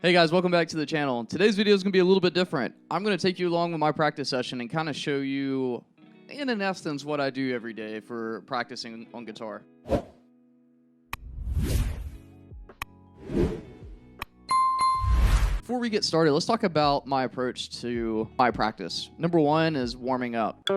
Hey guys, welcome back to the channel. Today's video is going to be a little bit different. I'm going to take you along with my practice session and kind of show you, in an essence, what I do every day for practicing on guitar. Before we get started, let's talk about my approach to my practice. Number one is warming up.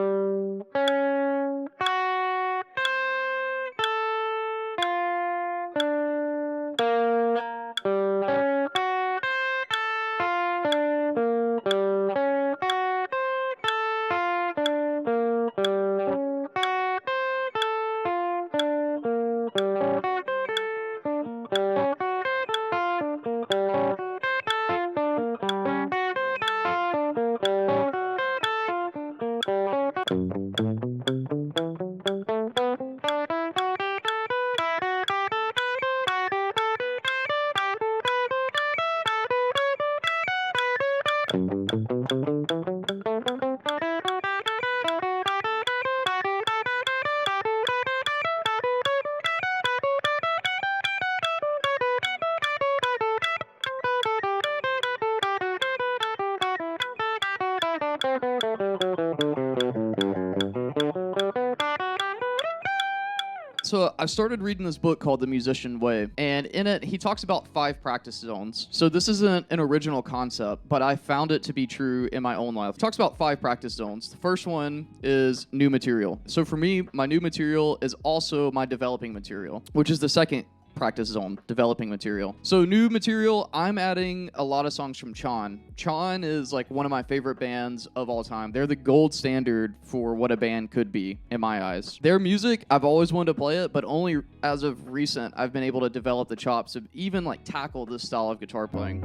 So I started reading this book called The Musician Way, and in it, he talks about 5 practice zones. So this isn't an original concept, but I found it to be true in my own life. It talks about 5 practice zones. The first one is new material. So for me, my new material is also my developing material, which is the second practice zone, developing material. So new material, I'm adding a lot of songs from Chon. Chon is like one of my favorite bands of all time. They're the gold standard for what a band could be in my eyes. Their music, I've always wanted to play it, but only as of recent, I've been able to develop the chops to even like tackle this style of guitar playing.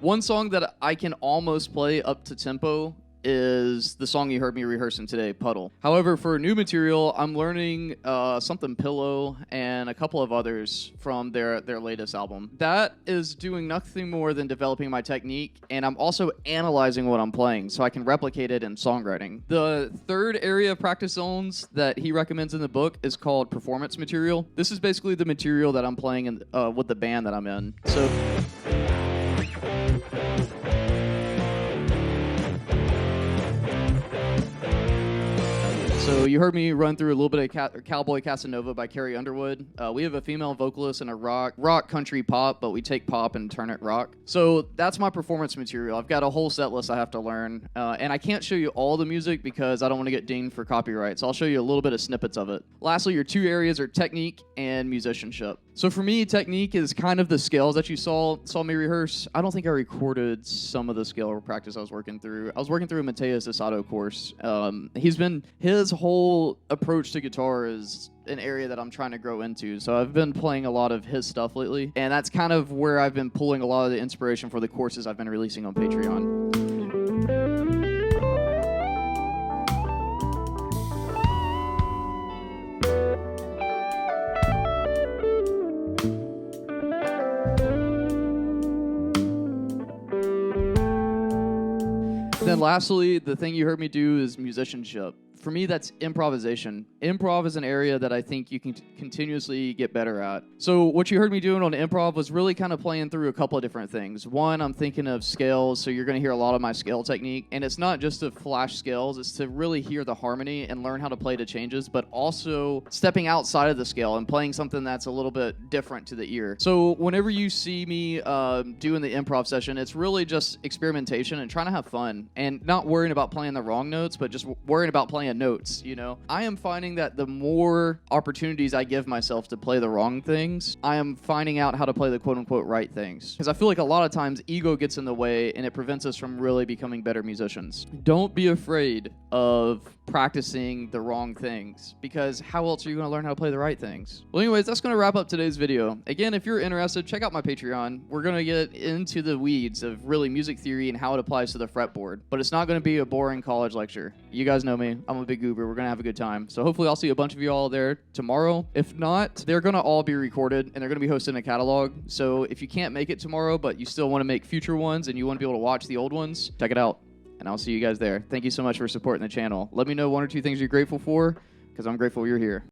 One song that I can almost play up to tempo is the song you heard me rehearsing today, Puddle. However, for new material, I'm learning something Pillow and a couple of others from their latest album. That is doing nothing more than developing my technique, and I'm also analyzing what I'm playing so I can replicate it in songwriting. The third area of practice zones that he recommends in the book is called performance material. This is basically the material that I'm playing with the band that I'm in. So you heard me run through a little bit of Cowboy Casanova by Carrie Underwood. We have a female vocalist in a rock country pop, but we take pop and turn it rock. So that's my performance material. I've got a whole set list I have to learn, and I can't show you all the music because I don't want to get dinged for copyright. So I'll show you a little bit of snippets of it. Lastly, your two areas are technique and musicianship. So for me, technique is kind of the scales that you saw me rehearse. I don't think I recorded some of the scale practice I was working through. I was working through a Mateus Asado course. His whole approach to guitar is an area that I'm trying to grow into. So I've been playing a lot of his stuff lately, and that's kind of where I've been pulling a lot of the inspiration for the courses I've been releasing on Patreon. Then lastly, the thing you heard me do is musicianship. For me, that's improvisation. Improv is an area that I think you can continuously get better at. So what you heard me doing on improv was really kind of playing through a couple of different things. One, I'm thinking of scales, so you're going to hear a lot of my scale technique. And it's not just to flash scales, it's to really hear the harmony and learn how to play to changes, but also stepping outside of the scale and playing something that's a little bit different to the ear. So whenever you see me doing the improv session, it's really just experimentation and trying to have fun and not worrying about playing the wrong notes, but just worrying about playing notes, you know? I am finding that the more opportunities I give myself to play the wrong things, I am finding out how to play the quote-unquote right things. Because I feel like a lot of times ego gets in the way and it prevents us from really becoming better musicians. Don't be afraid of practicing the wrong things, because how else are you going to learn how to play the right things? Well, anyways, that's going to wrap up today's video. Again, if you're interested, check out my Patreon. We're going to get into the weeds of really music theory and how it applies to the fretboard, but it's not going to be a boring college lecture. You guys know me. I'm a big goober. We're going to have a good time. So hopefully I'll see a bunch of you all there tomorrow. If not, they're going to all be recorded and they're going to be hosted in a catalog. So if you can't make it tomorrow, but you still want to make future ones and you want to be able to watch the old ones, check it out. And I'll see you guys there. Thank you so much for supporting the channel. Let me know 1 or 2 things you're grateful for, because I'm grateful you're here.